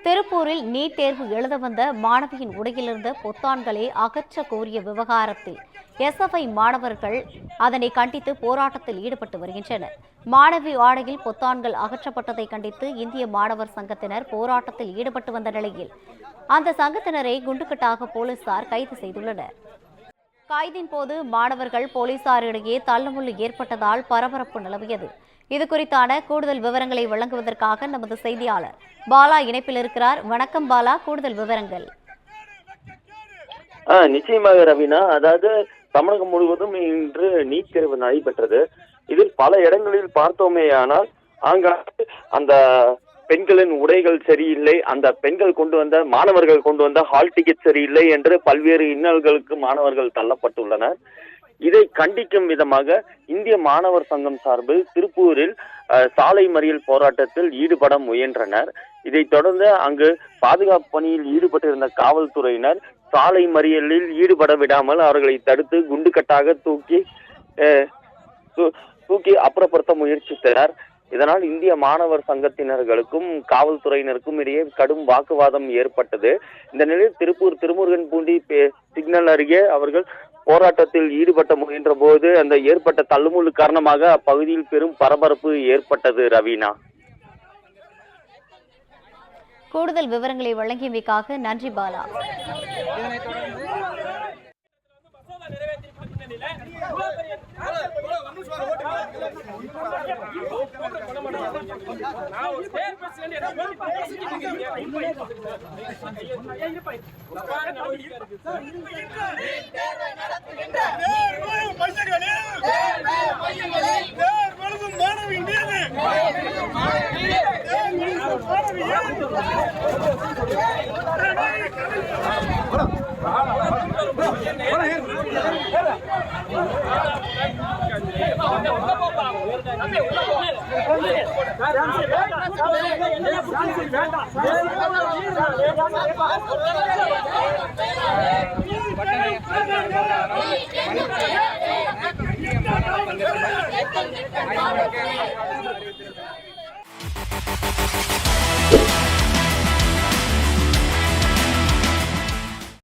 திருப்பூரில் நீட் தேர்வு எழுத வந்த மாணவியின் உடையிலிருந்த பொத்தான்களை அகற்ற கோரிய விவகாரத்தில் எஸ்எஃப்ஐ மாணவர்கள் அதனை கண்டித்து போராட்டத்தில் ஈடுபட்டு வருகின்றனர். மாணவி ஆடையில் பொத்தான்கள் அகற்றப்பட்டதை கண்டித்து இந்திய மாணவர் சங்கத்தினர் போராட்டத்தில் ஈடுபட்டு வந்த நிலையில் அந்த சங்கத்தினரை குண்டுக்கட்டாக போலீசார் கைது செய்துள்ளனர். கைதின் போது மாணவர்கள் போலீசாரிடையே தள்ளுமுள்ளு ஏற்பட்டதால் பரபரப்பு நிலவியது. இதுகுறித்தான கூடுதல் விவரங்களை வழங்குவதற்காக நமது செய்தியாளர் பாலா இணைப்பில் இருக்கிறார். வணக்கம் பாலா, கூடுதல் விவரங்கள். நிச்சயமாக ரவீனா, அதாவது தமிழகம் முழுவதும் இன்று நீட் தேர்வு நடைபெற்றது. இதில் பல இடங்களில் பார்த்தோமேயானால் ஆங்காங்கே அந்த பெண்களின் உடைகள் சரியில்லை, அந்த பெண்கள் கொண்டு வந்த மாணவர்கள் கொண்டு வந்த ஹால் டிக்கெட் சரியில்லை என்று பல்வேறு இன்னல்களுக்கு மாணவர்கள் தள்ளப்பட்டுள்ளனர். இதை கண்டிக்கும் விதமாக இந்திய மாணவர் சங்கம் சார்பில் திருப்பூரில் சாலை மறியல் போராட்டத்தில் ஈடுபட முயன்றனர். இதைத் தொடர்ந்து அங்கு பாதுகாப்பு பணியில் ஈடுபட்டிருந்த காவல்துறையினர் சாலை மறியலில் ஈடுபட விடாமல் அவர்களை தடுத்து குண்டுக்கட்டாக தூக்கி அப்புறப்படுத்த முயற்சித்தனர். இதனால் இந்திய மாணவர் சங்கத்தினர்களுக்கும் காவல்துறையினருக்கும் இடையே கடும் வாக்குவாதம் ஏற்பட்டது. இந்த நிலையில் திருப்பூர் திருமுருகன் பூண்டி சிக்னல் அருகே அவர்கள் போராட்டத்தில் ஈடுபட்ட முயன்ற போது அந்த ஏற்பட்ட தள்ளுமுள்ளு காரணமாக அப்பகுதியில் பெரும் பரபரப்பு ஏற்பட்டது. ரவீனா, கூடுதல் விவரங்களை வழங்கியமைக்காக நன்றி பாலா.